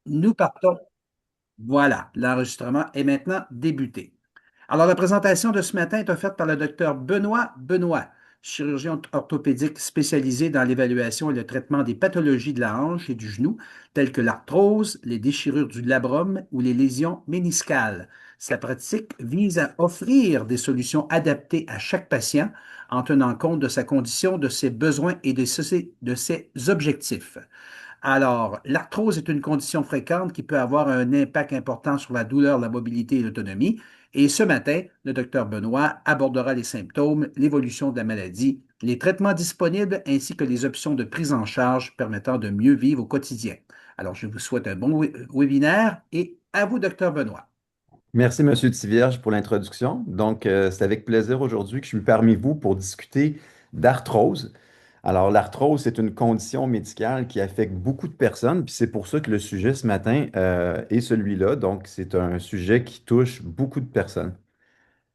Nous partons. Voilà, l'enregistrement est maintenant débuté. Alors, la présentation de ce matin est offerte par le docteur Benoît Benoît, chirurgien orthopédique spécialisé dans l'évaluation et le traitement des pathologies de la hanche et du genou, telles que l'arthrose, les déchirures du labrum ou les lésions méniscales. Sa pratique vise à offrir des solutions adaptées à chaque patient en tenant compte de sa condition, de ses besoins et de ses objectifs. Alors, l'arthrose est une condition fréquente qui peut avoir un impact important sur la douleur, la mobilité et l'autonomie. Et ce matin, le docteur Benoît abordera les symptômes, l'évolution de la maladie, les traitements disponibles ainsi que les options de prise en charge permettant de mieux vivre au quotidien. Alors, je vous souhaite un bon webinaire et à vous, docteur Benoît. Merci, Monsieur Tivierge, pour l'introduction. C'est avec plaisir aujourd'hui que je suis parmi vous pour discuter d'arthrose. Alors, l'arthrose, c'est une condition médicale qui affecte beaucoup de personnes, puis c'est pour ça que le sujet ce matin est celui-là. Donc, c'est un sujet qui touche beaucoup de personnes.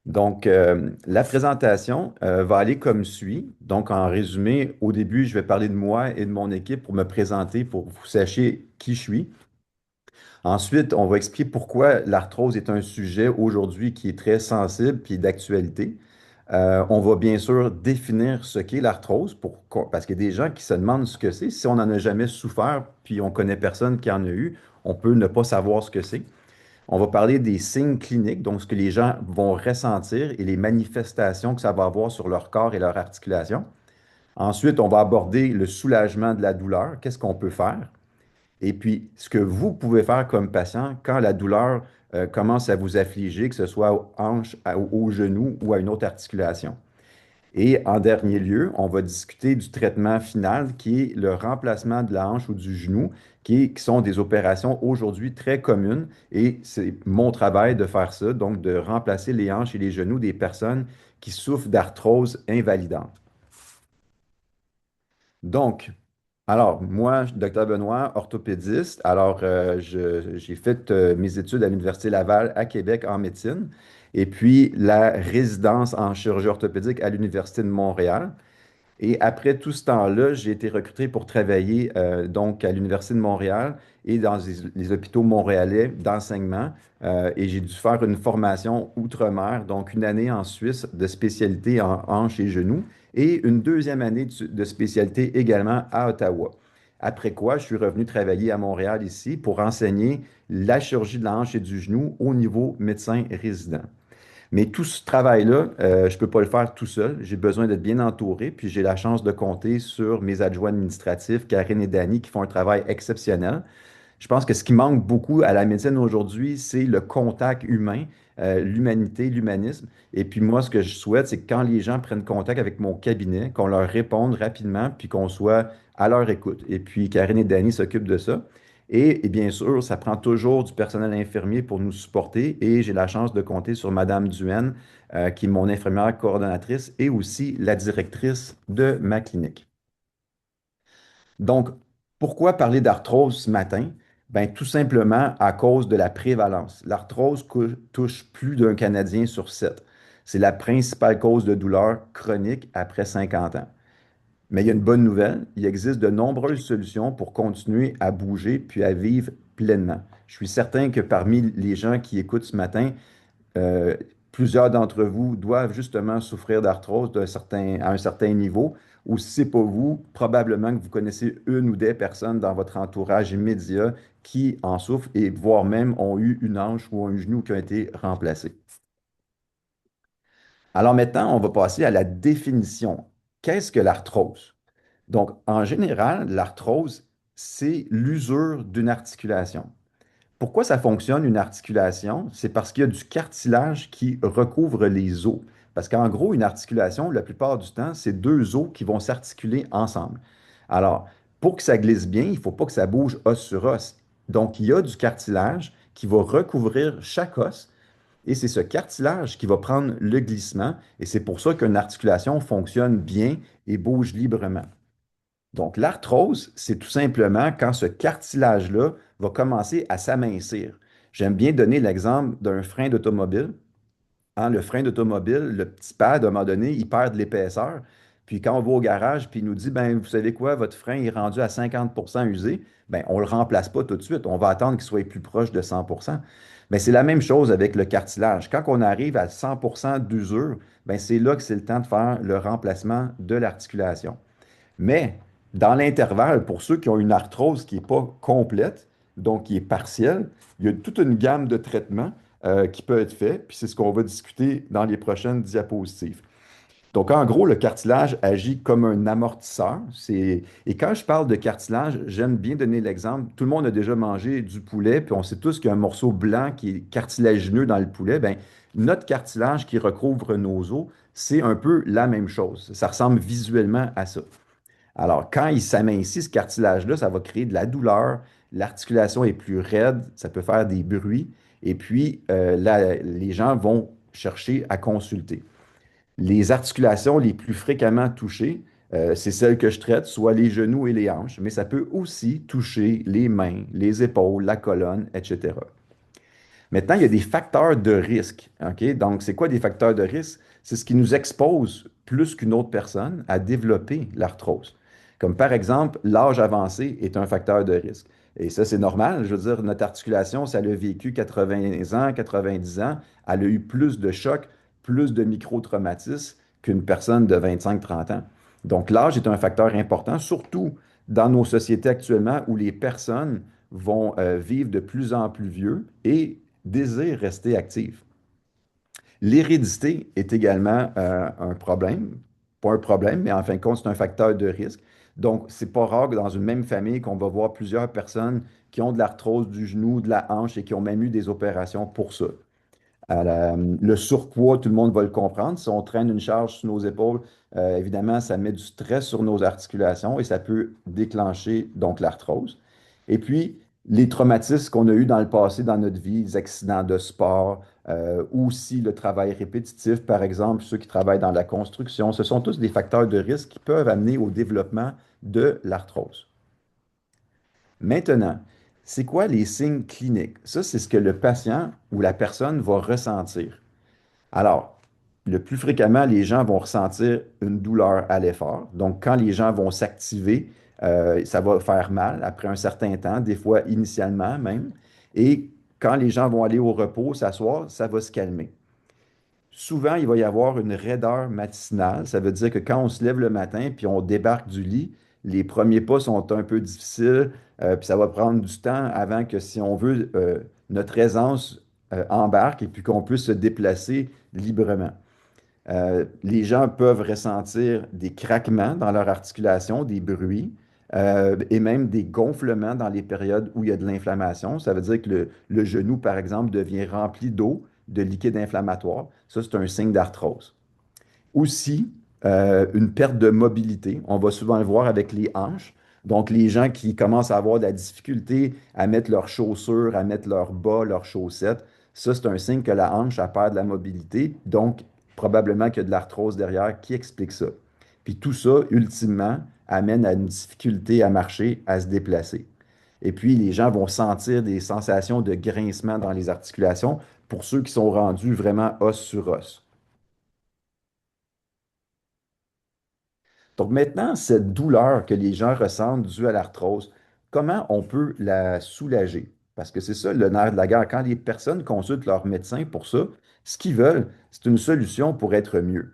La présentation va aller comme suit. Donc, en résumé, au début, je vais parler de moi et de mon équipe pour me présenter, pour que vous sachiez qui je suis. Ensuite, on va expliquer pourquoi l'arthrose est un sujet aujourd'hui qui est très sensible puis d'actualité. On va bien sûr définir ce qu'est l'arthrose parce qu'il y a des gens qui se demandent ce que c'est. Si on n'en a jamais souffert puis on connaît personne qui en a eu, on peut ne pas savoir ce que c'est. On va parler des signes cliniques, donc ce que les gens vont ressentir et les manifestations que ça va avoir sur leur corps et leur articulation. Ensuite, on va aborder le soulagement de la douleur. Qu'est-ce qu'on peut faire? Et puis, ce que vous pouvez faire comme patient quand la douleur commence à vous affliger, que ce soit aux hanches, au genou ou à une autre articulation. Et en dernier lieu, on va discuter du traitement final qui est le remplacement de la hanche ou du genou, qui sont des opérations aujourd'hui très communes. Et c'est mon travail de faire ça, donc de remplacer les hanches et les genoux des personnes qui souffrent d'arthrose invalidante. Donc, moi, je suis docteur Benoît, orthopédiste. J'ai fait mes études à l'Université Laval à Québec en médecine et puis la résidence en chirurgie orthopédique à l'Université de Montréal. Et après tout ce temps-là, j'ai été recruté pour travailler donc à l'Université de Montréal et dans les hôpitaux montréalais d'enseignement. Et j'ai dû faire une formation outre-mer, donc une année en Suisse de spécialité en hanches et genoux et une deuxième année de spécialité également à Ottawa. Après quoi, je suis revenu travailler à Montréal ici pour enseigner la chirurgie de la hanche et du genou au niveau médecin résident. Mais tout ce travail-là, je ne peux pas le faire tout seul. J'ai besoin d'être bien entouré, puis j'ai la chance de compter sur mes adjoints administratifs, Karine et Dany, qui font un travail exceptionnel. Je pense que ce qui manque beaucoup à la médecine aujourd'hui, c'est le contact humain, l'humanité, l'humanisme. Et puis moi, ce que je souhaite, c'est que quand les gens prennent contact avec mon cabinet, qu'on leur réponde rapidement, puis qu'on soit à leur écoute. Et puis Karine et Dany s'occupent de ça. Et bien sûr, ça prend toujours du personnel infirmier pour nous supporter. Et j'ai la chance de compter sur Madame Duhaene, qui est mon infirmière coordonnatrice et aussi la directrice de ma clinique. Donc, pourquoi parler d'arthrose ce matin? Ben, tout simplement à cause de la prévalence. L'arthrose touche plus d'un Canadien sur 7. C'est la principale cause de douleur chronique après 50 ans. Mais il y a une bonne nouvelle, il existe de nombreuses solutions pour continuer à bouger puis à vivre pleinement. Je suis certain que parmi les gens qui écoutent ce matin, euh, plusieurs d'entre vous doivent justement souffrir d'arthrose à un certain niveau, ou si ce n'est pas vous, probablement que vous connaissez une ou des personnes dans votre entourage immédiat qui en souffrent et voire même ont eu une hanche ou un genou qui ont été remplacés. Alors maintenant, on va passer à la définition. Qu'est-ce que l'arthrose? Donc, en général, l'arthrose, c'est l'usure d'une articulation. Pourquoi ça fonctionne une articulation? C'est parce qu'il y a du cartilage qui recouvre les os. Parce qu'en gros, une articulation, la plupart du temps, c'est deux os qui vont s'articuler ensemble. Alors, pour que ça glisse bien, il ne faut pas que ça bouge os sur os. Donc, il y a du cartilage qui va recouvrir chaque os et c'est ce cartilage qui va prendre le glissement et c'est pour ça qu'une articulation fonctionne bien et bouge librement. Donc, l'arthrose, c'est tout simplement quand ce cartilage-là va commencer à s'amincir. J'aime bien donner l'exemple d'un frein d'automobile. Hein, le frein d'automobile, le petit pad, à un moment donné, il perd de l'épaisseur. Puis quand on va au garage, puis il nous dit, ben, vous savez quoi, votre frein est rendu à 50% usé, ben, on ne le remplace pas tout de suite. On va attendre qu'il soit plus proche de 100%. Ben, c'est la même chose avec le cartilage. Quand on arrive à 100% d'usure, ben, c'est là que c'est le temps de faire le remplacement de l'articulation. Mais dans l'intervalle, pour ceux qui ont une arthrose qui n'est pas complète, donc qui est partielle, il y a toute une gamme de traitements qui peut être fait, puis c'est ce qu'on va discuter dans les prochaines diapositives. Donc, en gros, le cartilage agit comme un amortisseur. Et quand je parle de cartilage, j'aime bien donner l'exemple. Tout le monde a déjà mangé du poulet, puis on sait tous qu'il y a un morceau blanc qui est cartilagineux dans le poulet. Bien, notre cartilage qui recouvre nos os, c'est un peu la même chose. Ça ressemble visuellement à ça. Alors, quand il s'amincit, ce cartilage-là, ça va créer de la douleur, l'articulation est plus raide, ça peut faire des bruits, et puis les gens vont chercher à consulter. Les articulations les plus fréquemment touchées, c'est celles que je traite, soit les genoux et les hanches, mais ça peut aussi toucher les mains, les épaules, la colonne, etc. Maintenant, il y a des facteurs de risque. OK? Donc, c'est quoi des facteurs de risque? C'est ce qui nous expose plus qu'une autre personne à développer l'arthrose. Comme par exemple, l'âge avancé est un facteur de risque. Et ça, c'est normal. Je veux dire, notre articulation, ça a vécu 80 ans, 90 ans, elle a eu plus de chocs, plus de micro-traumatismes qu'une personne de 25-30 ans. Donc, l'âge est un facteur important, surtout dans nos sociétés actuellement où les personnes vont vivre de plus en plus vieux et désirent rester actives. L'hérédité est également un problème. Pas un problème, mais en fin de compte, c'est un facteur de risque. Donc, c'est pas rare que dans une même famille, qu'on va voir plusieurs personnes qui ont de l'arthrose du genou, de la hanche et qui ont même eu des opérations pour ça. Le surpoids, tout le monde va le comprendre. Si on traîne une charge sur nos épaules, évidemment, ça met du stress sur nos articulations et ça peut déclencher donc l'arthrose. Et puis, les traumatismes qu'on a eus dans le passé dans notre vie, les accidents de sport, ou aussi le travail répétitif, par exemple, ceux qui travaillent dans la construction, ce sont tous des facteurs de risque qui peuvent amener au développement de l'arthrose. Maintenant, c'est quoi les signes cliniques? Ça, c'est ce que le patient ou la personne va ressentir. Alors, le plus fréquemment, les gens vont ressentir une douleur à l'effort. Donc, quand les gens vont s'activer, ça va faire mal après un certain temps, des fois initialement même. Et quand les gens vont aller au repos, s'asseoir, ça va se calmer. Souvent, il va y avoir une raideur matinale. Ça veut dire que quand on se lève le matin puis on débarque du lit, les premiers pas sont un peu difficiles, puis ça va prendre du temps avant que, si on veut, notre aisance embarque et puis qu'on puisse se déplacer librement. Les gens peuvent ressentir des craquements dans leur articulation, des bruits, et même des gonflements dans les périodes où il y a de l'inflammation. Ça veut dire que le genou, par exemple, devient rempli d'eau, de liquide inflammatoire. Ça, c'est un signe d'arthrose. Aussi, une perte de mobilité. On va souvent le voir avec les hanches. Donc, les gens qui commencent à avoir de la difficulté à mettre leurs chaussures, à mettre leurs bas, leurs chaussettes, ça, c'est un signe que la hanche a perd de la mobilité. Donc, probablement qu'il y a de l'arthrose derrière qui explique ça. Puis tout ça, ultimement, amène à une difficulté à marcher, à se déplacer. Et puis, les gens vont sentir des sensations de grincement dans les articulations pour ceux qui sont rendus vraiment os sur os. Donc maintenant, cette douleur que les gens ressentent due à l'arthrose, comment on peut la soulager? Parce que c'est ça le nerf de la guerre. Quand les personnes consultent leur médecin pour ça, ce qu'ils veulent, c'est une solution pour être mieux.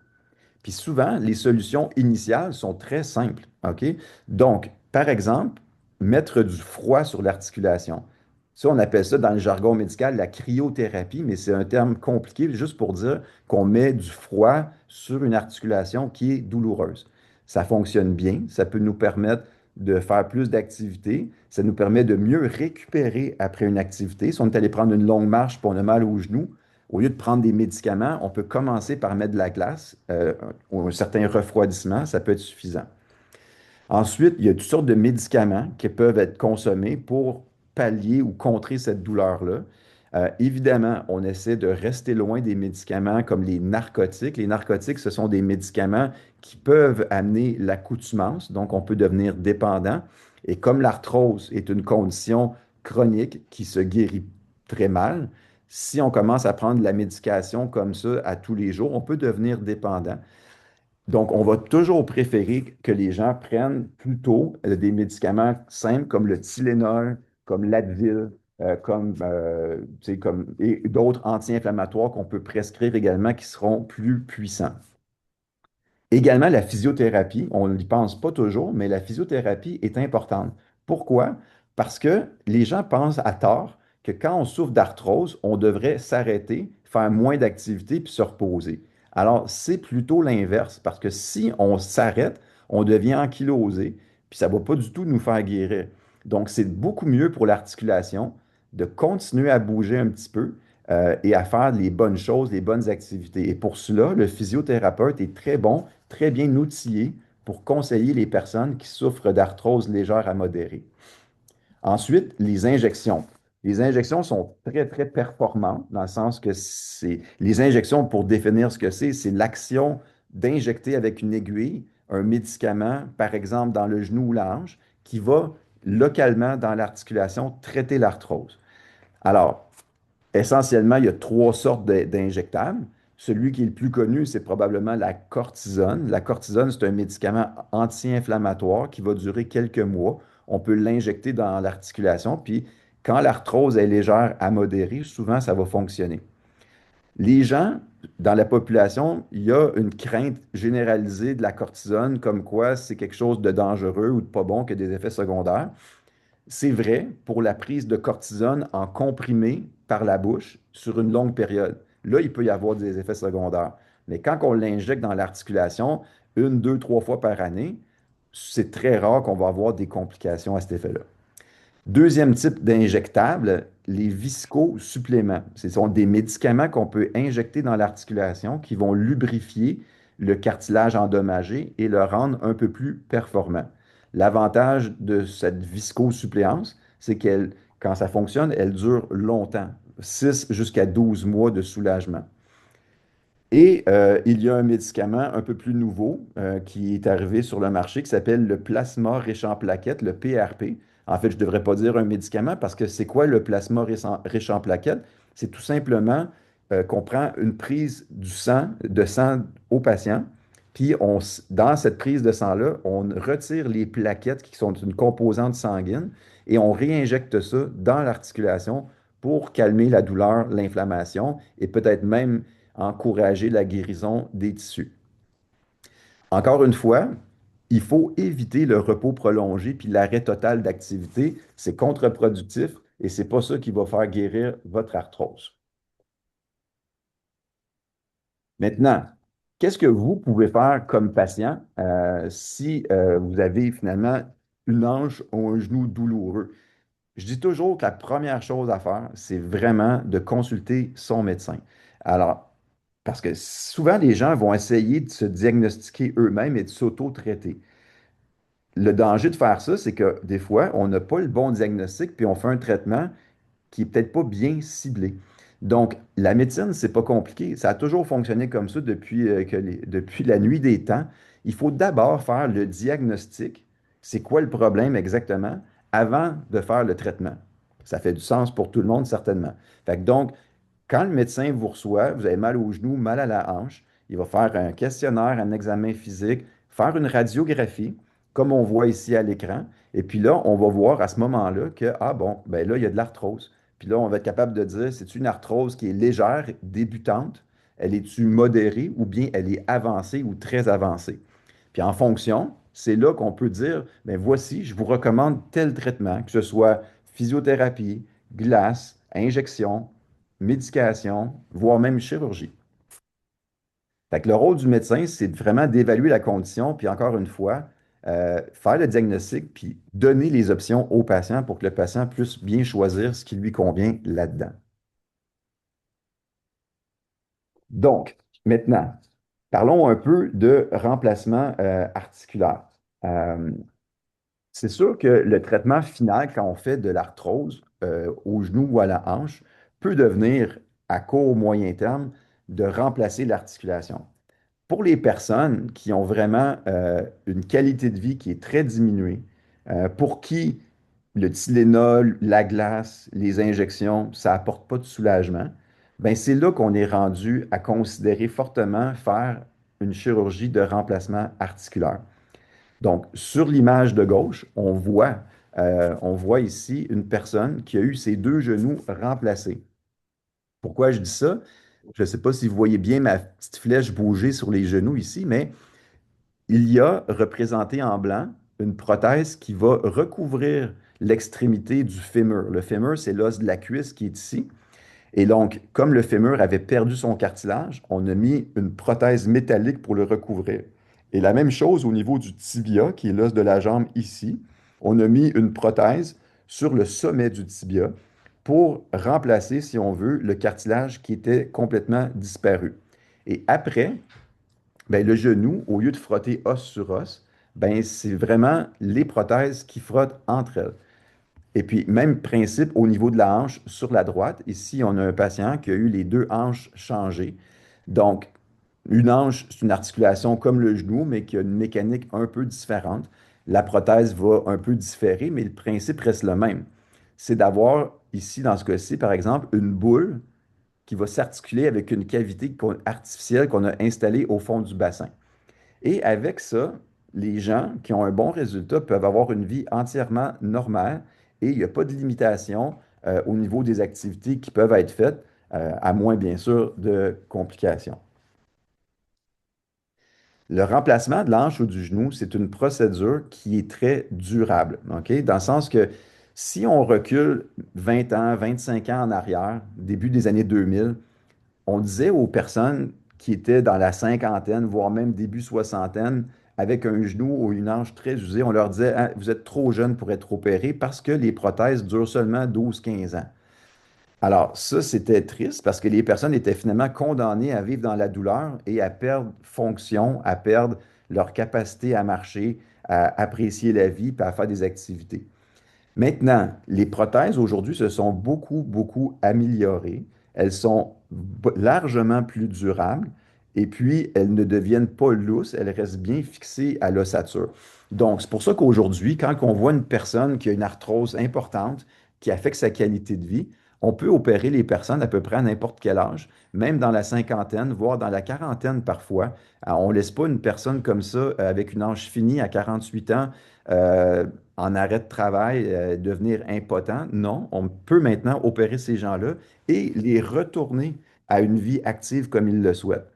Puis souvent, les solutions initiales sont très simples. OK? Donc, par exemple, mettre du froid sur l'articulation. Ça, on appelle ça dans le jargon médical la cryothérapie, mais c'est un terme compliqué juste pour dire qu'on met du froid sur une articulation qui est douloureuse. Ça fonctionne bien, ça peut nous permettre de faire plus d'activités, ça nous permet de mieux récupérer après une activité. Si on est allé prendre une longue marche et on a mal au genou, au lieu de prendre des médicaments, on peut commencer par mettre de la glace ou un certain refroidissement, ça peut être suffisant. Ensuite, il y a toutes sortes de médicaments qui peuvent être consommés pour pallier ou contrer cette douleur-là. Évidemment, on essaie de rester loin des médicaments comme les narcotiques. Les narcotiques, ce sont des médicaments qui peuvent amener l'accoutumance, donc on peut devenir dépendant. Et comme l'arthrose est une condition chronique qui se guérit très mal, si on commence à prendre de la médication comme ça à tous les jours, on peut devenir dépendant. Donc, on va toujours préférer que les gens prennent plutôt des médicaments simples comme le Tylenol, comme l'Advil, tu sais, et d'autres anti-inflammatoires qu'on peut prescrire également qui seront plus puissants. Également, la physiothérapie, on n'y pense pas toujours, mais la physiothérapie est importante. Pourquoi? Parce que les gens pensent à tort que quand on souffre d'arthrose, on devrait s'arrêter, faire moins d'activité puis se reposer. Alors, c'est plutôt l'inverse, parce que si on s'arrête, on devient ankylosé, puis ça ne va pas du tout nous faire guérir. Donc, c'est beaucoup mieux pour l'articulation de continuer à bouger un petit peu, et à faire les bonnes choses, les bonnes activités. Et pour cela, le physiothérapeute est très bon, très bien outillé pour conseiller les personnes qui souffrent d'arthrose légère à modérée. Ensuite, les injections. Les injections sont très, très performantes dans le sens que c'est les injections, pour définir ce que c'est l'action d'injecter avec une aiguille un médicament, par exemple dans le genou ou la hanche, qui va localement dans l'articulation traiter l'arthrose. Alors, essentiellement, il y a trois sortes d'injectables. Celui qui est le plus connu, c'est probablement la cortisone. La cortisone, c'est un médicament anti-inflammatoire qui va durer quelques mois. On peut l'injecter dans l'articulation, puis quand l'arthrose est légère à modérée, souvent ça va fonctionner. Les gens, dans la population, il y a une crainte généralisée de la cortisone, comme quoi c'est quelque chose de dangereux ou de pas bon, qui a des effets secondaires. C'est vrai pour la prise de cortisone en comprimé par la bouche sur une longue période. Là, il peut y avoir des effets secondaires. Mais quand on l'injecte dans l'articulation, une, deux, trois fois par année, c'est très rare qu'on va avoir des complications à cet effet-là. Deuxième type d'injectable, les viscosuppléments. Ce sont des médicaments qu'on peut injecter dans l'articulation qui vont lubrifier le cartilage endommagé et le rendre un peu plus performant. L'avantage de cette viscosuppléance, c'est qu'elle, quand ça fonctionne, elle dure longtemps, 6 jusqu'à 12 mois de soulagement. Et il y a un médicament un peu plus nouveau qui est arrivé sur le marché qui s'appelle le plasma riche en plaquettes, le PRP. En fait, je ne devrais pas dire un médicament parce que c'est quoi le plasma riche en plaquettes? C'est tout simplement qu'on prend une prise de sang au patient, puis dans cette prise de sang-là, on retire les plaquettes qui sont une composante sanguine et on réinjecte ça dans l'articulation pour calmer la douleur, l'inflammation et peut-être même encourager la guérison des tissus. Encore une fois, il faut éviter le repos prolongé puis l'arrêt total d'activité. C'est contre-productif et c'est pas ça qui va faire guérir votre arthrose. Maintenant, qu'est-ce que vous pouvez faire comme patient si vous avez finalement une hanche ou un genou douloureux? Je dis toujours que la première chose à faire, c'est vraiment de consulter son médecin. Alors, parce que souvent, les gens vont essayer de se diagnostiquer eux-mêmes et de s'auto-traiter. Le danger de faire ça, c'est que des fois, on n'a pas le bon diagnostic, puis on fait un traitement qui est peut-être pas bien ciblé. Donc, la médecine, c'est pas compliqué. Ça a toujours fonctionné comme ça depuis la nuit des temps. Il faut d'abord faire le diagnostic. C'est quoi le problème exactement avant de faire le traitement? Ça fait du sens pour tout le monde, certainement. Fait que donc, quand le médecin vous reçoit, vous avez mal au genou, mal à la hanche, il va faire un questionnaire, un examen physique, faire une radiographie, comme on voit ici à l'écran. Et puis là, on va voir à ce moment-là que, ah bon, ben là, il y a de l'arthrose. Puis là, on va être capable de dire, c'est une arthrose qui est légère, débutante, elle est-tu modérée ou bien elle est avancée ou très avancée. Puis en fonction, c'est là qu'on peut dire, ben voici, je vous recommande tel traitement, que ce soit physiothérapie, glace, injection, médication, voire même chirurgie. Fait que le rôle du médecin, c'est vraiment d'évaluer la condition, puis encore une fois, faire le diagnostic, puis donner les options au patient pour que le patient puisse bien choisir ce qui lui convient là-dedans. Donc, maintenant, parlons un peu de remplacement articulaire. Euh, c'est sûr que le traitement final, quand on fait de l'arthrose au genou ou à la hanche, peut devenir, à court ou moyen terme, de remplacer l'articulation. Pour les personnes qui ont vraiment une qualité de vie qui est très diminuée, pour qui le Tylenol, la glace, les injections, ça apporte pas de soulagement, ben c'est là qu'on est rendu à considérer fortement faire une chirurgie de remplacement articulaire. Donc, sur l'image de gauche, on voit ici une personne qui a eu ses deux genoux remplacés. Pourquoi je dis ça? Je ne sais pas si vous voyez bien ma petite flèche bouger sur les genoux ici, mais il y a représenté en blanc une prothèse qui va recouvrir l'extrémité du fémur. Le fémur, c'est l'os de la cuisse qui est ici. Et donc, comme le fémur avait perdu son cartilage, on a mis une prothèse métallique pour le recouvrir. Et la même chose au niveau du tibia, qui est l'os de la jambe ici. On a mis une prothèse sur le sommet du tibia pour remplacer, si on veut, le cartilage qui était complètement disparu. Et après, ben, le genou, au lieu de frotter os sur os, ben, c'est vraiment les prothèses qui frottent entre elles. Et puis, même principe au niveau de la hanche sur la droite. Ici, on a un patient qui a eu les deux hanches changées. Donc, une hanche, c'est une articulation comme le genou, mais qui a une mécanique un peu différente. La prothèse va un peu différer, mais le principe reste le même. C'est d'avoir ici, dans ce cas-ci, par exemple, une boule qui va s'articuler avec une cavité artificielle qu'on a installée au fond du bassin. Et avec ça, les gens qui ont un bon résultat peuvent avoir une vie entièrement normale et il n'y a pas de limitation au niveau des activités qui peuvent être faites, à moins bien sûr de complications. Le remplacement de l'hanche ou du genou, c'est une procédure qui est très durable, OK? Dans le sens que si on recule 20 ans, 25 ans en arrière, début des années 2000, on disait aux personnes qui étaient dans la cinquantaine, voire même début soixantaine, avec un genou ou une hanche très usée, on leur disait, ah, vous êtes trop jeune pour être opéré parce que les prothèses durent seulement 12-15 ans. Alors, ça, c'était triste parce que les personnes étaient finalement condamnées à vivre dans la douleur et à perdre fonction, à perdre leur capacité à marcher, à apprécier la vie, puis à faire des activités. Maintenant, les prothèses aujourd'hui se sont beaucoup améliorées. Elles sont largement plus durables et puis elles ne deviennent pas lousses, elles restent bien fixées à l'ossature. Donc, c'est pour ça qu'aujourd'hui, quand on voit une personne qui a une arthrose importante, qui affecte sa qualité de vie, on peut opérer les personnes à peu près à n'importe quel âge, même dans la cinquantaine, voire dans la quarantaine parfois. On ne laisse pas une personne comme ça, avec une hanche finie à 48 ans, euh, en arrêt de travail, devenir impotent. Non, on peut maintenant opérer ces gens-là et les retourner à une vie active comme ils le souhaitent.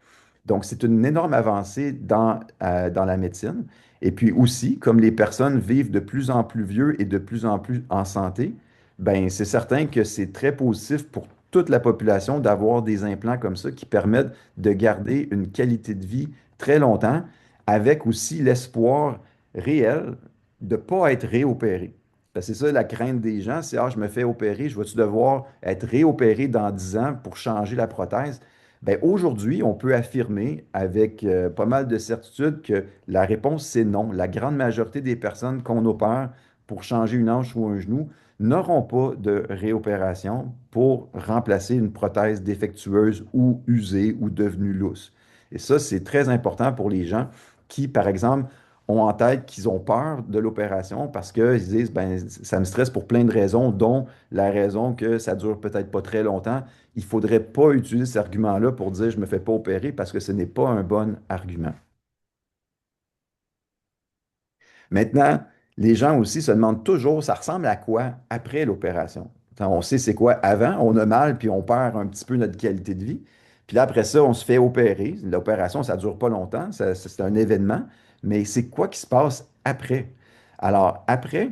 Donc, c'est une énorme avancée dans la médecine. Et puis aussi, comme les personnes vivent de plus en plus vieux et de plus en plus en santé, ben, c'est certain que c'est très positif pour toute la population d'avoir des implants comme ça qui permettent de garder une qualité de vie très longtemps, avec aussi l'espoir réel de ne pas être réopéré. Parce que c'est ça la crainte des gens, c'est ah, je me fais opérer, je vais-tu devoir être réopéré dans 10 ans pour changer la prothèse? Ben, aujourd'hui, on peut affirmer avec pas mal de certitude que la réponse, c'est non. La grande majorité des personnes qu'on opère pour changer une hanche ou un genou n'auront pas de réopération pour remplacer une prothèse défectueuse ou usée ou devenue lousse. Et ça, c'est très important pour les gens qui, par exemple, ont en tête qu'ils ont peur de l'opération parce qu'ils se disent, ben, ça me stresse pour plein de raisons, dont la raison que ça dure peut-être pas très longtemps. Il ne faudrait pas utiliser cet argument-là pour dire, je ne me fais pas opérer parce que ce n'est pas un bon argument. Maintenant, les gens aussi se demandent toujours, ça ressemble à quoi après l'opération? On sait c'est quoi avant, on a mal puis on perd un petit peu notre qualité de vie. Puis là, après ça, on se fait opérer. L'opération, ça ne dure pas longtemps, c'est un événement, mais c'est quoi qui se passe après? Alors, après,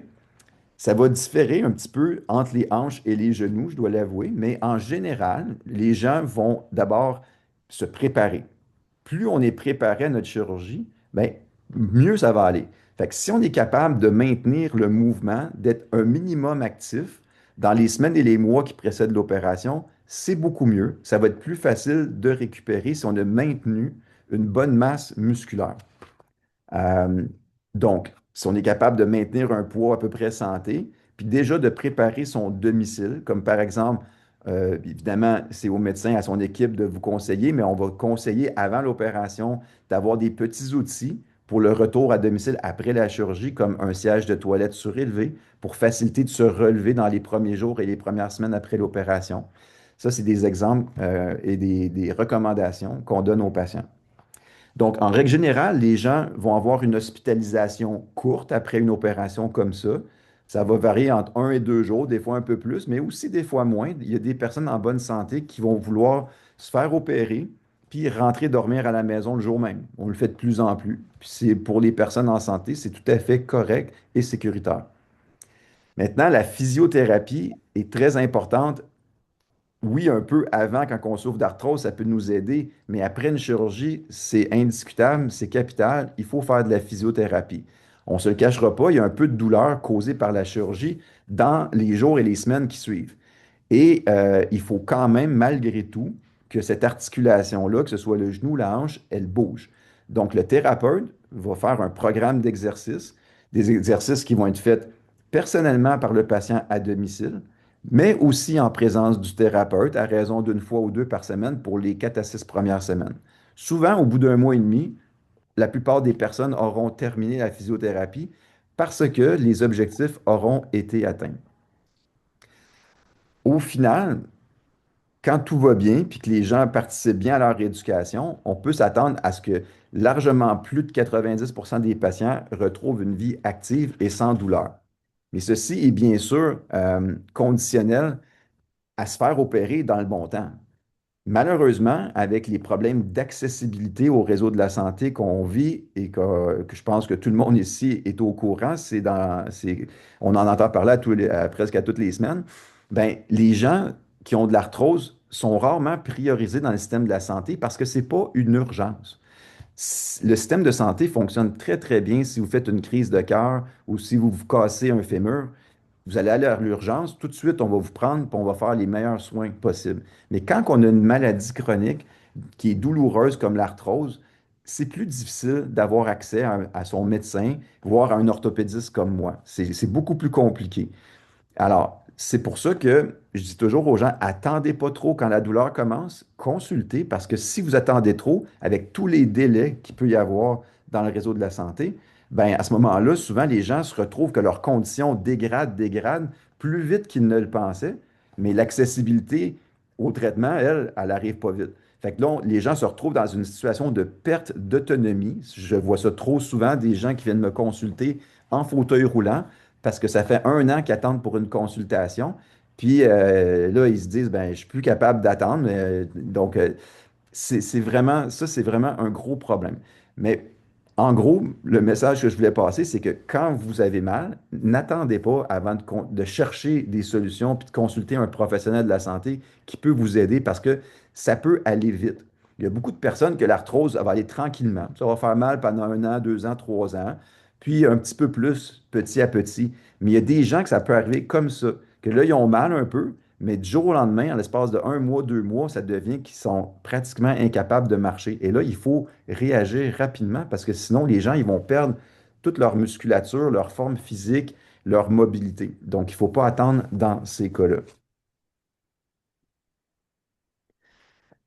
ça va différer un petit peu entre les hanches et les genoux, je dois l'avouer, mais en général, les gens vont d'abord se préparer. Plus on est préparé à notre chirurgie, ben, mieux ça va aller. Fait que si on est capable de maintenir le mouvement, d'être un minimum actif dans les semaines et les mois qui précèdent l'opération, c'est beaucoup mieux. Ça va être plus facile de récupérer si on a maintenu une bonne masse musculaire. Euh, donc, si on est capable de maintenir un poids à peu près santé, puis déjà de préparer son domicile, comme par exemple, évidemment, c'est au médecin, à son équipe de vous conseiller, mais on va conseiller avant l'opération d'avoir des petits outils pour le retour à domicile après la chirurgie, comme un siège de toilette surélevé, pour faciliter de se relever dans les premiers jours et les premières semaines après l'opération. Ça, c'est des exemples et des recommandations qu'on donne aux patients. Donc, en règle générale, les gens vont avoir une hospitalisation courte après une opération comme ça. Ça va varier entre 1 et 2 jours, des fois un peu plus, mais aussi des fois moins. Il y a des personnes en bonne santé qui vont vouloir se faire opérer puis rentrer dormir à la maison le jour même. On le fait de plus en plus. Puis c'est pour les personnes en santé, c'est tout à fait correct et sécuritaire. Maintenant, la physiothérapie est très importante. Oui, un peu avant, quand on souffre d'arthrose, ça peut nous aider, mais après une chirurgie, c'est indiscutable, c'est capital, il faut faire de la physiothérapie. On ne se le cachera pas, il y a un peu de douleur causée par la chirurgie dans les jours et les semaines qui suivent. Et il faut quand même, malgré tout, que cette articulation-là, que ce soit le genou ou la hanche, elle bouge. Donc, le thérapeute va faire un programme d'exercices, des exercices qui vont être faits personnellement par le patient à domicile, mais aussi en présence du thérapeute à raison d'une fois ou deux par semaine pour les 4 à 6 premières semaines. Souvent, au bout d'1 mois et demi, la plupart des personnes auront terminé la physiothérapie parce que les objectifs auront été atteints. Au final, quand tout va bien, puis que les gens participent bien à leur rééducation, on peut s'attendre à ce que largement plus de 90% des patients retrouvent une vie active et sans douleur. Mais ceci est bien sûr conditionnel à se faire opérer dans le bon temps. Malheureusement, avec les problèmes d'accessibilité au réseau de la santé qu'on vit et que je pense que tout le monde ici est au courant, on en entend parler presque à toutes les semaines, ben, les gens qui ont de l'arthrose sont rarement priorisés dans le système de la santé parce que ce n'est pas une urgence. Le système de santé fonctionne très, très bien si vous faites une crise de cœur ou si vous vous cassez un fémur. Vous allez aller à l'urgence, tout de suite, on va vous prendre et on va faire les meilleurs soins possibles. Mais quand on a une maladie chronique qui est douloureuse comme l'arthrose, c'est plus difficile d'avoir accès à son médecin, voire à un orthopédiste comme moi. C'est beaucoup plus compliqué. Alors, c'est pour ça que je dis toujours aux gens, attendez pas trop quand la douleur commence, consultez, parce que si vous attendez trop, avec tous les délais qu'il peut y avoir dans le réseau de la santé, ben à ce moment-là, souvent les gens se retrouvent que leurs conditions dégradent plus vite qu'ils ne le pensaient, mais l'accessibilité au traitement, elle n'arrive pas vite. Fait que là, les gens se retrouvent dans une situation de perte d'autonomie. Je vois ça trop souvent, des gens qui viennent me consulter en fauteuil roulant parce que ça fait 1 an qu'ils attendent pour une consultation. Puis là, ils se disent, ben, je suis plus capable d'attendre. Donc, c'est vraiment, ça, c'est vraiment un gros problème. Mais en gros, le message que je voulais passer, c'est que quand vous avez mal, n'attendez pas avant de chercher des solutions puis de consulter un professionnel de la santé qui peut vous aider parce que ça peut aller vite. Il y a beaucoup de personnes que l'arthrose va aller tranquillement. Ça va faire mal pendant 1 an, 2 ans, 3 ans, puis un petit peu plus petit à petit. Mais il y a des gens que ça peut arriver comme ça, que là, ils ont mal un peu, mais du jour au lendemain, en l'espace de 1 mois, 2 mois, ça devient qu'ils sont pratiquement incapables de marcher. Et là, il faut réagir rapidement parce que sinon, les gens, ils vont perdre toute leur musculature, leur forme physique, leur mobilité. Donc, il ne faut pas attendre dans ces cas-là.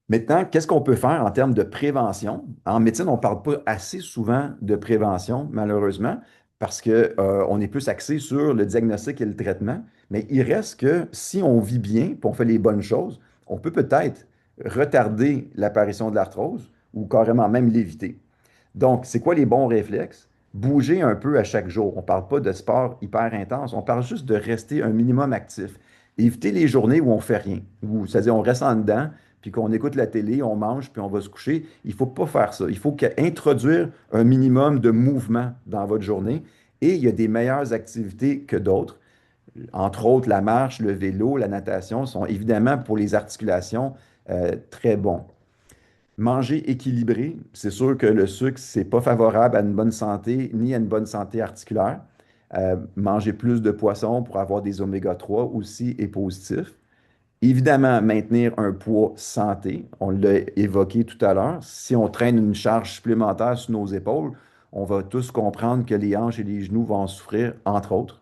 Maintenant, qu'est-ce qu'on peut faire en termes de prévention? En médecine, on ne parle pas assez souvent de prévention, malheureusement, parce que, on est plus axé sur le diagnostic et le traitement. Mais il reste que si on vit bien, puis on fait les bonnes choses, on peut peut-être retarder l'apparition de l'arthrose ou carrément même l'éviter. Donc, c'est quoi les bons réflexes? Bouger un peu à chaque jour. On ne parle pas de sport hyper intense, on parle juste de rester un minimum actif. Éviter les journées où on ne fait rien, c'est-à-dire on reste en dedans, puis qu'on écoute la télé, on mange, puis on va se coucher. Il ne faut pas faire ça. Il faut introduire un minimum de mouvement dans votre journée. Et il y a des meilleures activités que d'autres. Entre autres, la marche, le vélo, la natation sont évidemment pour les articulations très bons. Manger équilibré, c'est sûr que le sucre, c'est pas favorable à une bonne santé ni à une bonne santé articulaire. Manger plus de poissons pour avoir des oméga 3 aussi est positif. Évidemment, maintenir un poids santé, on l'a évoqué tout à l'heure. Si on traîne une charge supplémentaire sur nos épaules, on va tous comprendre que les hanches et les genoux vont en souffrir, entre autres.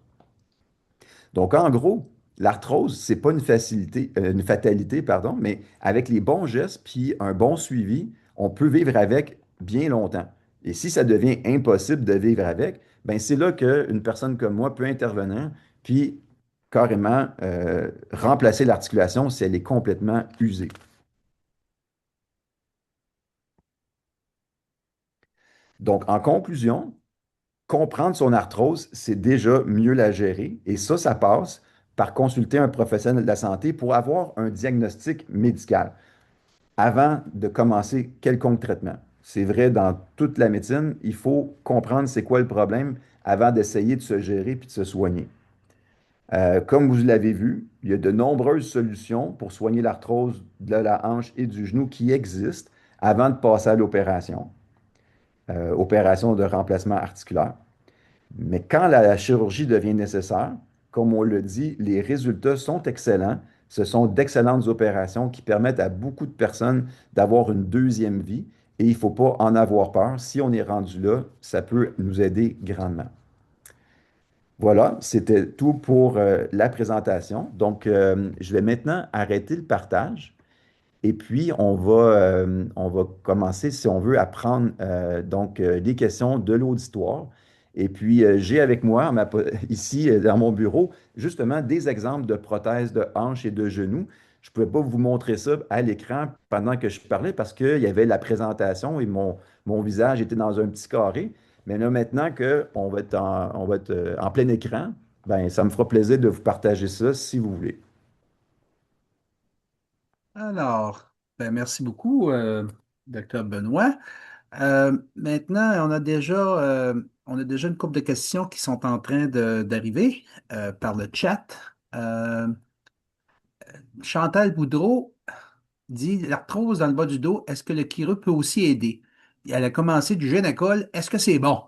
Donc, en gros, l'arthrose, c'est pas une fatalité, pardon, mais avec les bons gestes puis un bon suivi, on peut vivre avec bien longtemps. Et si ça devient impossible de vivre avec, ben c'est là qu'une personne comme moi peut intervenir puis carrément remplacer l'articulation si elle est complètement usée. Donc, en conclusion, comprendre son arthrose, c'est déjà mieux la gérer. Et ça passe par consulter un professionnel de la santé pour avoir un diagnostic médical avant de commencer quelconque traitement. C'est vrai dans toute la médecine, il faut comprendre c'est quoi le problème avant d'essayer de se gérer puis de se soigner. Comme vous l'avez vu, il y a de nombreuses solutions pour soigner l'arthrose de la hanche et du genou qui existent avant de passer à l'opération, opération de remplacement articulaire. Mais quand la chirurgie devient nécessaire, comme on le dit, les résultats sont excellents. Ce sont d'excellentes opérations qui permettent à beaucoup de personnes d'avoir une deuxième vie et il ne faut pas en avoir peur. Si on est rendu là, ça peut nous aider grandement. Voilà, c'était tout pour la présentation. Donc, je vais maintenant arrêter le partage et puis on va commencer, si on veut, à prendre les questions de l'auditoire. Et puis, j'ai avec moi ici dans mon bureau justement des exemples de prothèses de hanches et de genoux. Je ne pouvais pas vous montrer ça à l'écran pendant que je parlais parce qu'il y avait la présentation et mon visage était dans un petit carré. Mais là, maintenant qu'on va être on va être en plein écran, ben, ça me fera plaisir de vous partager ça si vous voulez. Alors, ben, merci beaucoup, docteur Benoît. Maintenant, on a déjà une couple de questions qui sont en train d'arriver par le chat. Euh, Chantal Boudreau dit l'arthrose dans le bas du dos, est-ce que le chiro peut aussi aider? Elle a commencé du gynécole, est-ce que c'est bon?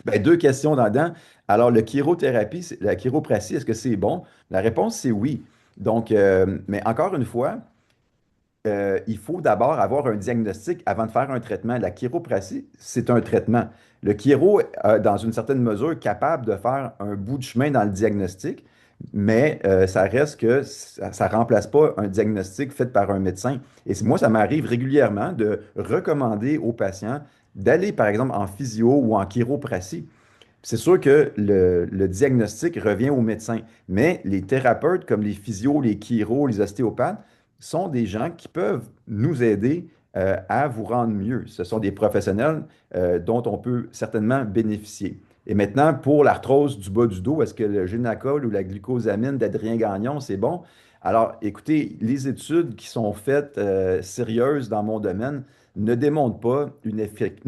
Ben, deux questions là-dedans. Alors, la chiropratie, est-ce que c'est bon? La réponse, c'est oui. Donc, mais encore une fois, il faut d'abord avoir un diagnostic avant de faire un traitement. La chiropratie, c'est un traitement. Le chiro, dans une certaine mesure, capable de faire un bout de chemin dans le diagnostic, mais ça reste que ça ne remplace pas un diagnostic fait par un médecin. Et moi, ça m'arrive régulièrement de recommander aux patients d'aller, par exemple, en physio ou en chiropratie. C'est sûr que le diagnostic revient au médecin, mais les thérapeutes comme les physios, les chiros, les ostéopathes sont des gens qui peuvent nous aider à vous rendre mieux. Ce sont des professionnels dont on peut certainement bénéficier. Et maintenant, pour l'arthrose du bas du dos, est-ce que le Génacol ou la glucosamine d'Adrien Gagnon, c'est bon? Alors, écoutez, les études qui sont faites sérieuses dans mon domaine ne démontrent pas une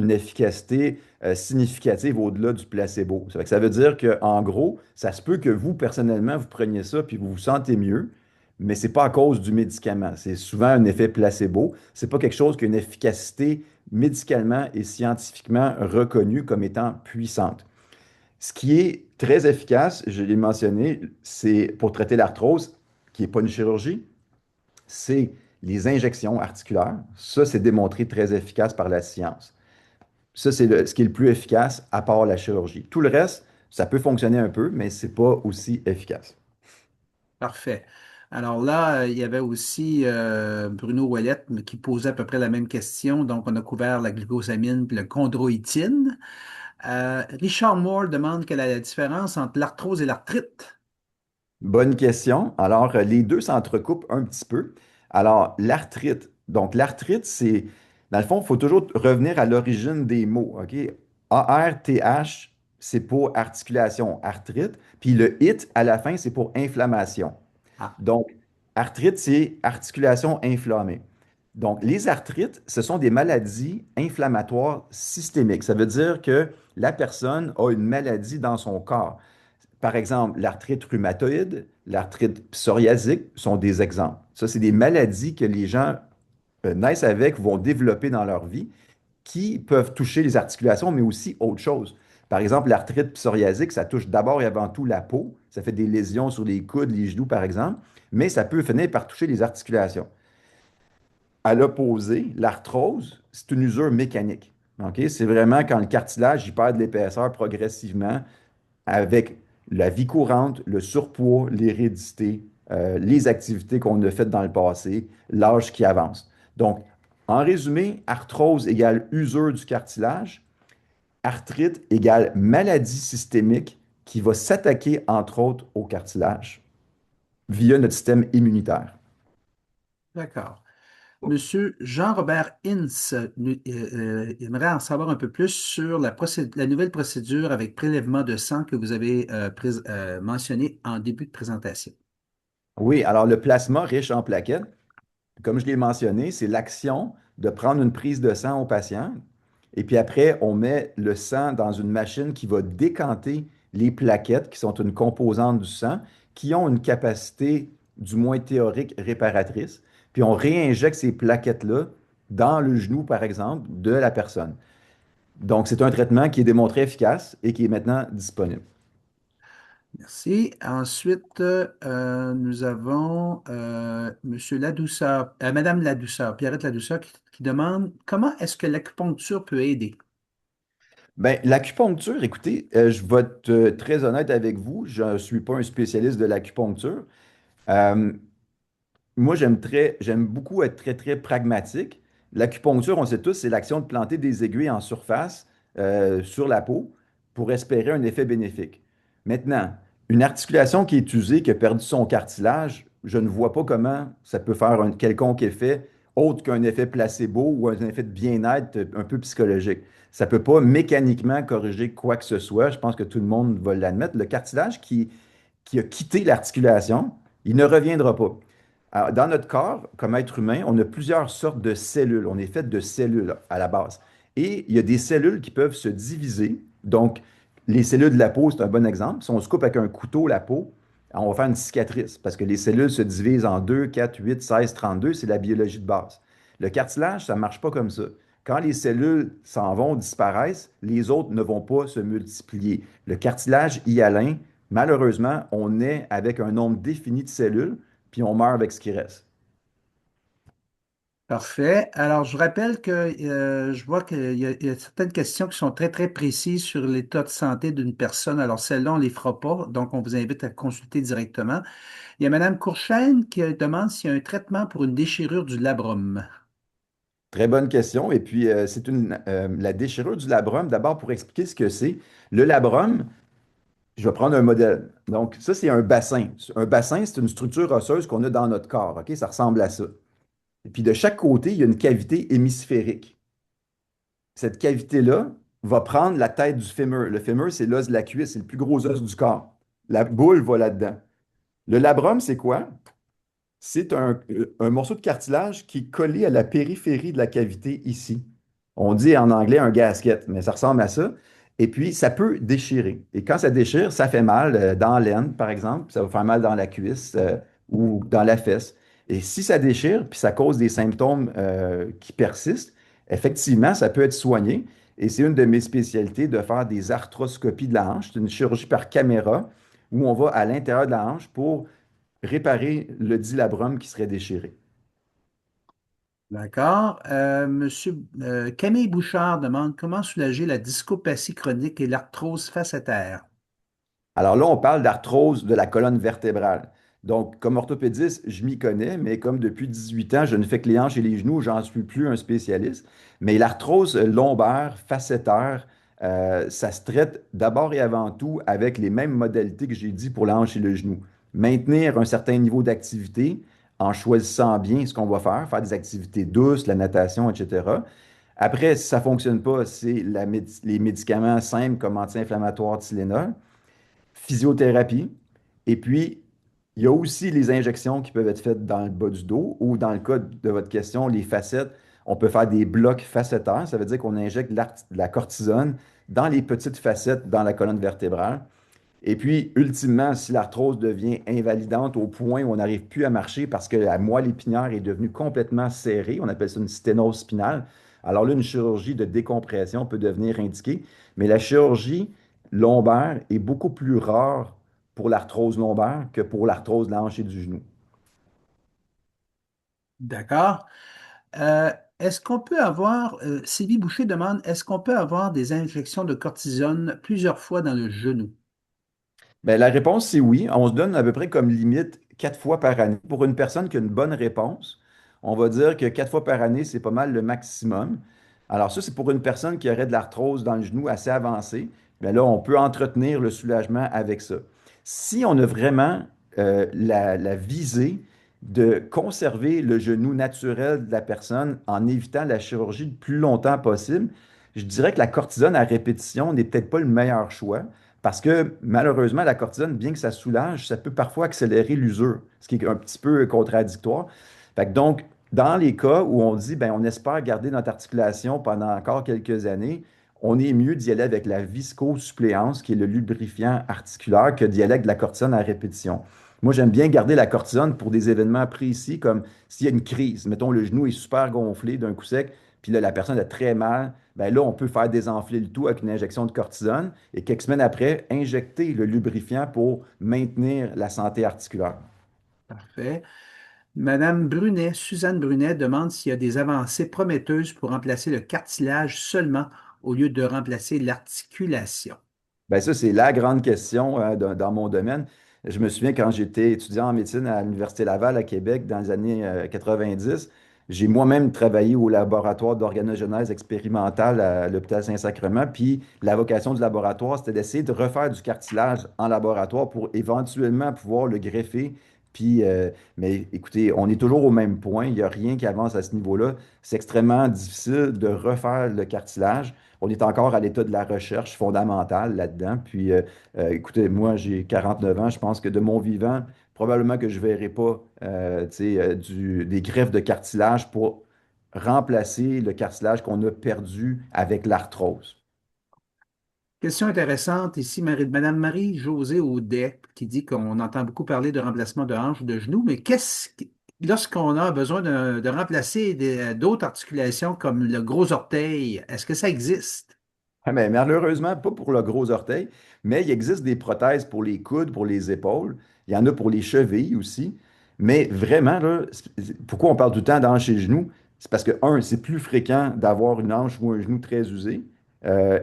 efficacité significative au-delà du placebo. Ça veut dire qu'en gros, ça se peut que vous, personnellement, vous preniez ça puis vous vous sentez mieux, mais ce n'est pas à cause du médicament. C'est souvent un effet placebo. Ce n'est pas quelque chose qui a une efficacité médicalement et scientifiquement reconnue comme étant puissante. Ce qui est très efficace, je l'ai mentionné, c'est pour traiter l'arthrose, qui n'est pas une chirurgie, c'est les injections articulaires. Ça, c'est démontré très efficace par la science. Ça, c'est ce qui est le plus efficace à part la chirurgie. Tout le reste, ça peut fonctionner un peu, mais c'est pas aussi efficace. Parfait. Alors là, il y avait aussi Bruno Ouellette qui posait à peu près la même question. Donc, on a couvert la glucosamine et le chondroïtine. Richard Moore demande quelle est la différence entre l'arthrose et l'arthrite. Bonne question. Alors, les deux s'entrecoupent un petit peu. Alors, l'arthrite. Donc, l'arthrite, c'est, dans le fond, il faut toujours revenir à l'origine des mots. OK? ARTH, c'est pour articulation, arthrite. Puis le IT à la fin, c'est pour inflammation. Ah, Donc, arthrite, c'est articulation inflammée. Donc, les arthrites, ce sont des maladies inflammatoires systémiques. Ça veut dire que la personne a une maladie dans son corps. Par exemple, l'arthrite rhumatoïde, l'arthrite psoriasique sont des exemples. Ça, c'est des maladies que les gens naissent avec, vont développer dans leur vie, qui peuvent toucher les articulations, mais aussi autre chose. Par exemple, l'arthrite psoriasique, ça touche d'abord et avant tout la peau. Ça fait des lésions sur les coudes, les genoux, par exemple, mais ça peut finir par toucher les articulations. À l'opposé, l'arthrose, c'est une usure mécanique. OK? C'est vraiment quand le cartilage il perd de l'épaisseur progressivement avec la vie courante, le surpoids, l'hérédité, les activités qu'on a faites dans le passé, l'âge qui avance. Donc, en résumé, arthrose égale usure du cartilage, arthrite égale maladie systémique qui va s'attaquer, entre autres, au cartilage via notre système immunitaire. d'accord. Monsieur Jean-Robert Ince aimerait en savoir un peu plus sur la nouvelle procédure avec prélèvement de sang que vous avez mentionnée en début de présentation. Oui, alors le plasma riche en plaquettes, comme je l'ai mentionné, c'est l'action de prendre une prise de sang au patient et puis après, on met le sang dans une machine qui va décanter les plaquettes, qui sont une composante du sang, qui ont une capacité, du moins théorique, réparatrice. Puis on réinjecte ces plaquettes-là dans le genou, par exemple, de la personne. Donc, c'est un traitement qui est démontré efficace et qui est maintenant disponible. Merci. Ensuite, nous avons Monsieur Ladouceur, Madame Ladouceur, Pierrette Ladouceur, qui demande comment est-ce que l'acupuncture peut aider? Ben, l'acupuncture, écoutez, je vais être très honnête avec vous, je ne suis pas un spécialiste de l'acupuncture. Euh, Moi, j'aime beaucoup être très, très pragmatique. L'acupuncture, on sait tous, c'est l'action de planter des aiguilles en surface sur la peau pour espérer un effet bénéfique. Maintenant, une articulation qui est usée, qui a perdu son cartilage, je ne vois pas comment ça peut faire un quelconque effet autre qu'un effet placebo ou un effet de bien-être un peu psychologique. Ça ne peut pas mécaniquement corriger quoi que ce soit. Je pense que tout le monde va l'admettre. Le cartilage qui a quitté l'articulation, il ne reviendra pas. Alors, dans notre corps, comme être humain, on a plusieurs sortes de cellules. On est fait de cellules à la base. Et il y a des cellules qui peuvent se diviser. Donc, les cellules de la peau, c'est un bon exemple. Si on se coupe avec un couteau la peau, on va faire une cicatrice parce que les cellules se divisent en 2, 4, 8, 16, 32. C'est la biologie de base. Le cartilage, ça ne marche pas comme ça. Quand les cellules s'en vont, disparaissent, les autres ne vont pas se multiplier. Le cartilage hyalin, malheureusement, on naît avec un nombre défini de cellules, puis on meurt avec ce qui reste. Parfait. Alors, je vous rappelle que je vois qu'il y a certaines questions qui sont très, très précises sur l'état de santé d'une personne. Alors, celles-là, on ne les fera pas, donc on vous invite à consulter directement. Il y a Mme Courchaine qui demande s'il y a un traitement pour une déchirure du labrum. Très bonne question. Et puis, la déchirure du labrum, d'abord pour expliquer ce que c'est. Le labrum, je vais prendre un modèle. Donc, ça, c'est un bassin. Un bassin, c'est une structure osseuse qu'on a dans notre corps. OK? Ça ressemble à ça. Et puis, de chaque côté, il y a une cavité hémisphérique. Cette cavité-là va prendre la tête du fémur. Le fémur, c'est l'os de la cuisse, c'est le plus gros os du corps. La boule va là-dedans. Le labrum, c'est quoi? C'est un morceau de cartilage qui est collé à la périphérie de la cavité ici. On dit en anglais un gasket, mais ça ressemble à ça. Et puis, ça peut déchirer. Et quand ça déchire, ça fait mal dans l'aine, par exemple. Ça va faire mal dans la cuisse ou dans la fesse. Et si ça déchire, puis ça cause des symptômes qui persistent, effectivement, ça peut être soigné. Et c'est une de mes spécialités de faire des arthroscopies de la hanche. C'est une chirurgie par caméra où on va à l'intérieur de la hanche pour réparer le dilabrum qui serait déchiré. D'accord. Monsieur Camille Bouchard demande comment soulager la discopathie chronique et l'arthrose facétaire. Alors là, on parle d'arthrose de la colonne vertébrale. Donc, comme orthopédiste, je m'y connais, mais comme depuis 18 ans, je ne fais que les hanches et les genoux, j'en suis plus un spécialiste. Mais l'arthrose lombaire, facétaire, ça se traite d'abord et avant tout avec les mêmes modalités que j'ai dit pour la hanche et le genou. Maintenir un certain niveau d'activité en choisissant bien ce qu'on va faire des activités douces, la natation, etc. Après, si ça ne fonctionne pas, c'est les médicaments simples comme anti-inflammatoires Tylenol, physiothérapie, et puis il y a aussi les injections qui peuvent être faites dans le bas du dos ou dans le cas de votre question, les facettes, on peut faire des blocs facétaires, ça veut dire qu'on injecte la cortisone dans les petites facettes dans la colonne vertébrale. Et puis, ultimement, si l'arthrose devient invalidante au point où on n'arrive plus à marcher parce que la moelle épinière est devenue complètement serrée, on appelle ça une sténose spinale, alors là, une chirurgie de décompression peut devenir indiquée. Mais la chirurgie lombaire est beaucoup plus rare pour l'arthrose lombaire que pour l'arthrose de la hanche et du genou. D'accord. Est-ce qu'on peut avoir, Sylvie Boucher demande, est-ce qu'on peut avoir des injections de cortisone plusieurs fois dans le genou? Ben, la réponse, c'est oui. On se donne à peu près comme limite 4 fois par année. Pour une personne qui a une bonne réponse, on va dire que 4 fois par année, c'est pas mal le maximum. Alors ça, c'est pour une personne qui aurait de l'arthrose dans le genou assez avancée. Ben là, on peut entretenir le soulagement avec ça. Si on a vraiment la visée de conserver le genou naturel de la personne en évitant la chirurgie le plus longtemps possible, je dirais que la cortisone à répétition n'est peut-être pas le meilleur choix parce que malheureusement, la cortisone, bien que ça soulage, ça peut parfois accélérer l'usure, ce qui est un petit peu contradictoire. Fait que donc, dans les cas où on dit, ben, on espère garder notre articulation pendant encore quelques années, on est mieux d'y aller avec la viscosuppléance, qui est le lubrifiant articulaire, que d'y aller avec de la cortisone à répétition. Moi, j'aime bien garder la cortisone pour des événements précis, comme s'il y a une crise. Mettons, le genou est super gonflé d'un coup sec, puis là, la personne a très mal. Ben là, on peut faire désenfler le tout avec une injection de cortisone et quelques semaines après, injecter le lubrifiant pour maintenir la santé articulaire. Parfait. Madame Brunet, Suzanne Brunet demande s'il y a des avancées prometteuses pour remplacer le cartilage seulement au lieu de remplacer l'articulation. Ben ça, c'est la grande question dans mon domaine. Je me souviens quand j'étais étudiant en médecine à l'Université Laval à Québec dans les années 90, j'ai moi-même travaillé au laboratoire d'organogenèse expérimentale à l'hôpital Saint-Sacrement. Puis la vocation du laboratoire, c'était d'essayer de refaire du cartilage en laboratoire pour éventuellement pouvoir le greffer. Puis, mais écoutez, on est toujours au même point. Il n'y a rien qui avance à ce niveau-là. C'est extrêmement difficile de refaire le cartilage. On est encore à l'état de la recherche fondamentale là-dedans. Puis, écoutez, moi, j'ai 49 ans. Je pense que de mon vivant, probablement que je ne verrai pas tu sais, des greffes de cartilage pour remplacer le cartilage qu'on a perdu avec l'arthrose. Question intéressante ici, Madame Marie-Josée Audet, qui dit qu'on entend beaucoup parler de remplacement de hanches ou de genoux, mais lorsqu'on a besoin de remplacer d'autres articulations comme le gros orteil, est-ce que ça existe? Ah, mais malheureusement, pas pour le gros orteil, mais il existe des prothèses pour les coudes, pour les épaules. Il y en a pour les chevilles aussi. Mais vraiment, là, pourquoi on parle tout le temps d'hanche et genoux? C'est parce que, un, c'est plus fréquent d'avoir une hanche ou un genou très usé.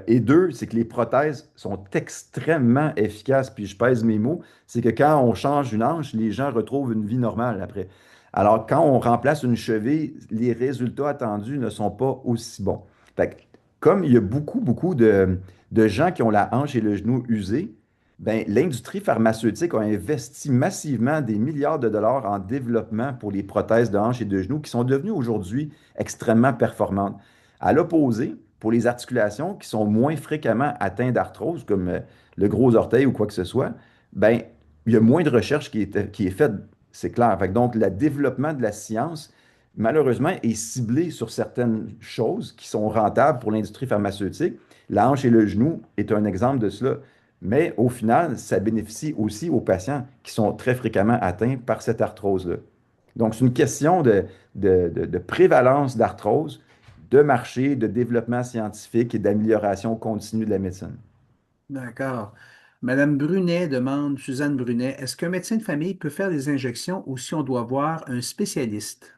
Et deux, c'est que les prothèses sont extrêmement efficaces. Puis je pèse mes mots, c'est que quand on change une hanche, les gens retrouvent une vie normale après. Alors, quand on remplace une cheville, les résultats attendus ne sont pas aussi bons. Fait que comme il y a beaucoup de gens qui ont la hanche et le genou usés, ben, l'industrie pharmaceutique a investi massivement des milliards de dollars en développement pour les prothèses de hanche et de genoux qui sont devenues aujourd'hui extrêmement performantes. À l'opposé, pour les articulations qui sont moins fréquemment atteintes d'arthrose, comme le gros orteil ou quoi que ce soit, ben, il y a moins de recherche qui est faite, c'est clair. Fait que donc, le développement de la science malheureusement, est ciblé sur certaines choses qui sont rentables pour l'industrie pharmaceutique. La hanche et le genou est un exemple de cela. Mais au final, ça bénéficie aussi aux patients qui sont très fréquemment atteints par cette arthrose-là. Donc, c'est une question de prévalence d'arthrose, de marché, de développement scientifique et d'amélioration continue de la médecine. D'accord. Madame Brunet demande, Suzanne Brunet, est-ce qu'un médecin de famille peut faire des injections ou si on doit voir un spécialiste?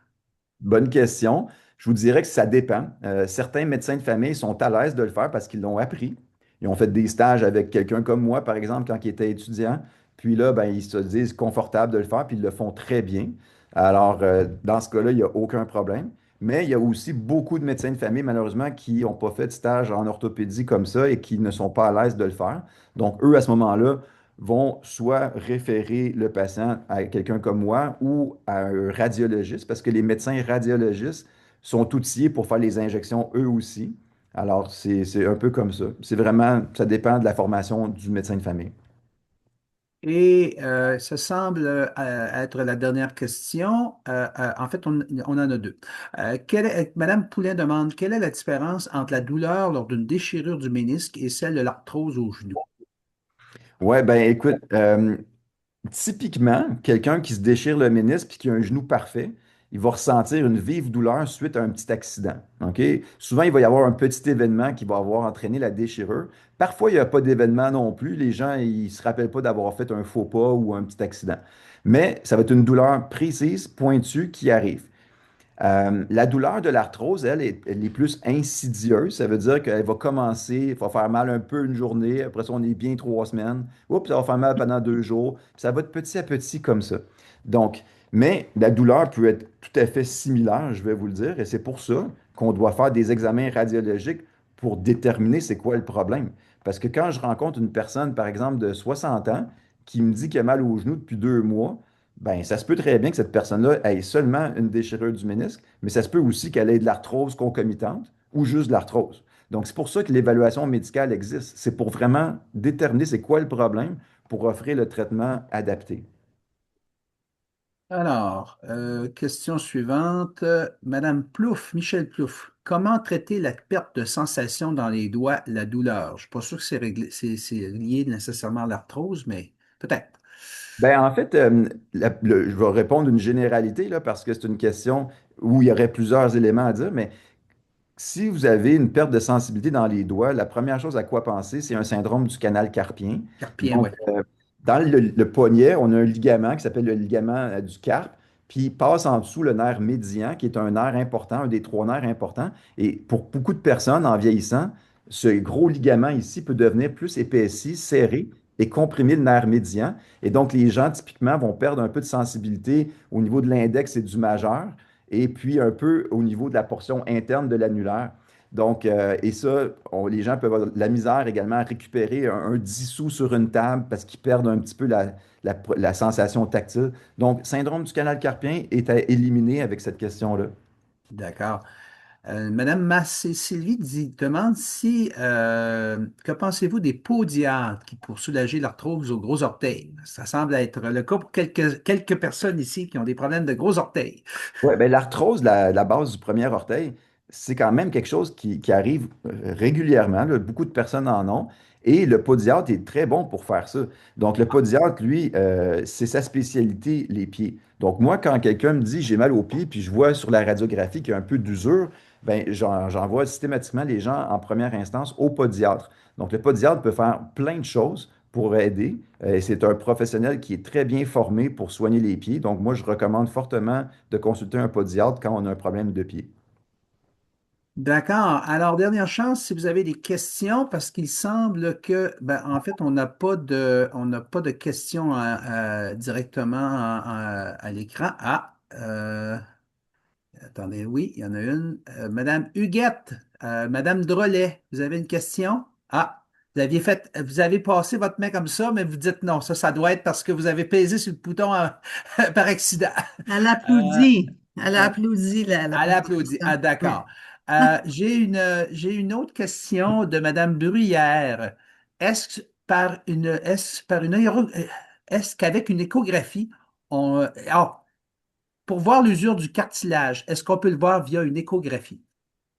Bonne question. Je vous dirais que ça dépend. Certains médecins de famille sont à l'aise de le faire parce qu'ils l'ont appris. Ils ont fait des stages avec quelqu'un comme moi, par exemple, quand ils étaient étudiants. Puis là, ben, ils se disent confortables de le faire, puis ils le font très bien. Alors, dans ce cas-là, il n'y a aucun problème. Mais il y a aussi beaucoup de médecins de famille, malheureusement, qui n'ont pas fait de stage en orthopédie comme ça et qui ne sont pas à l'aise de le faire. Donc, eux, à ce moment-là, vont soit référer le patient à quelqu'un comme moi ou à un radiologiste, parce que les médecins radiologistes sont outillés pour faire les injections eux aussi. Alors, c'est un peu comme ça. C'est vraiment, ça dépend de la formation du médecin de famille. Et ça semble être la dernière question. En fait, on en a deux. Madame Poulain demande, quelle est la différence entre la douleur lors d'une déchirure du ménisque et celle de l'arthrose au genou? Ouais, ben écoute, typiquement, quelqu'un qui se déchire le ménisque puis qui a un genou parfait, il va ressentir une vive douleur suite à un petit accident. OK? Souvent, il va y avoir un petit événement qui va avoir entraîné la déchirure. Parfois, il n'y a pas d'événement non plus. Les gens, ils ne se rappellent pas d'avoir fait un faux pas ou un petit accident. Mais ça va être une douleur précise, pointue, qui arrive. La douleur de l'arthrose, elle est plus insidieuse. Ça veut dire qu'elle va commencer, il va faire mal un peu une journée, après ça, on est bien 3 semaines. Oups, ça va faire mal pendant 2 jours. Ça va être petit à petit comme ça. Donc, mais la douleur peut être tout à fait similaire, je vais vous le dire, et c'est pour ça qu'on doit faire des examens radiologiques pour déterminer c'est quoi le problème. Parce que quand je rencontre une personne, par exemple, de 60 ans, qui me dit qu'il a mal au genou depuis 2 mois, ben, ça se peut très bien que cette personne-là ait seulement une déchirure du ménisque, mais ça se peut aussi qu'elle ait de l'arthrose concomitante ou juste de l'arthrose. Donc, c'est pour ça que l'évaluation médicale existe. C'est pour vraiment déterminer c'est quoi le problème pour offrir le traitement adapté. Alors, question suivante. Madame Plouffe, Michel Plouffe, comment traiter la perte de sensation dans les doigts, la douleur? Je ne suis pas sûr que c'est lié nécessairement à l'arthrose, mais peut-être. Ben, en fait, je vais répondre une généralité là, parce que c'est une question où il y aurait plusieurs éléments à dire, mais si vous avez une perte de sensibilité dans les doigts, la première chose à quoi penser, c'est un syndrome du canal carpien. Carpien, Donc, oui. dans le poignet, on a un ligament qui s'appelle le ligament du carpe, puis il passe en dessous le nerf médian, qui est un nerf important, un des trois nerfs importants. Et pour beaucoup de personnes, en vieillissant, ce gros ligament ici peut devenir plus épaissi, serré et comprimer le nerf médian. Et donc, les gens, typiquement, vont perdre un peu de sensibilité au niveau de l'index et du majeur et puis un peu au niveau de la portion interne de l'annulaire. Donc, et ça, les gens peuvent avoir de la misère également à récupérer un 10 sous sur une table parce qu'ils perdent un petit peu la sensation tactile. Donc, syndrome du canal carpien est à éliminer avec cette question-là. D'accord. Madame Massé-Sylvie demande si, que pensez-vous des podiatres qui pour soulager l'arthrose aux gros orteils? Ça semble être le cas pour quelques personnes ici qui ont des problèmes de gros orteils. Oui, ben, l'arthrose, la base du premier orteil, c'est quand même quelque chose qui arrive régulièrement, là. Beaucoup de personnes en ont. Et le podiatre est très bon pour faire ça. Donc, le podiatre, lui, c'est sa spécialité, les pieds. Donc, moi, quand quelqu'un me dit j'ai mal aux pieds, puis je vois sur la radiographie qu'il y a un peu d'usure, ben, j'envoie systématiquement les gens en première instance au podiatre. Donc, le podiatre peut faire plein de choses pour aider. Et c'est un professionnel qui est très bien formé pour soigner les pieds. Donc, moi, je recommande fortement de consulter un podiatre quand on a un problème de pied. D'accord. Alors, dernière chance, si vous avez des questions, parce qu'il semble que, ben, en fait, on n'a pas de questions directement à l'écran. Attendez, oui, il y en a une. Madame Huguette, Madame Drolet, vous avez une question? Ah, vous avez passé votre main comme ça, mais vous dites non. Ça doit être parce que vous avez pesé sur le bouton par accident. Elle Euh, applaudit. Elle a euh, applaudi la Elle première applaudit. question. Ah, Ouais. d'accord. J'ai une autre question de Madame Bruyère. Est-ce par une est-ce qu'avec une échographie, pour voir l'usure du cartilage, est-ce qu'on peut le voir via une échographie?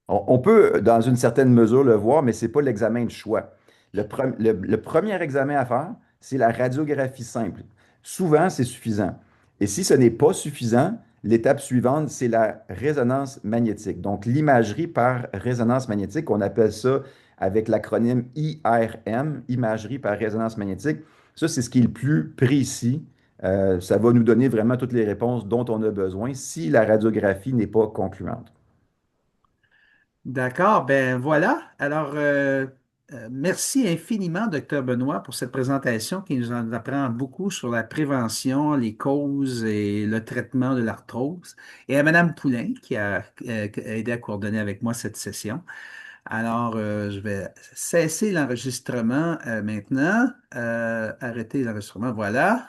On peut, dans une certaine mesure, le voir, mais ce n'est pas l'examen de choix. Le premier examen à faire, c'est la radiographie simple. Souvent, c'est suffisant. Et si ce n'est pas suffisant, l'étape suivante, c'est la résonance magnétique. Donc, l'imagerie par résonance magnétique, on appelle ça avec l'acronyme IRM, imagerie par résonance magnétique. Ça, c'est ce qui est le plus précis. Ça va nous donner vraiment toutes les réponses dont on a besoin si la radiographie n'est pas concluante. D'accord, ben voilà. Alors, merci infiniment, docteur Benoît, pour cette présentation qui nous en apprend beaucoup sur la prévention, les causes et le traitement de l'arthrose. Et à Madame Poulain, qui a aidé à coordonner avec moi cette session. Alors, je vais cesser l'enregistrement maintenant. Arrêter l'enregistrement, voilà.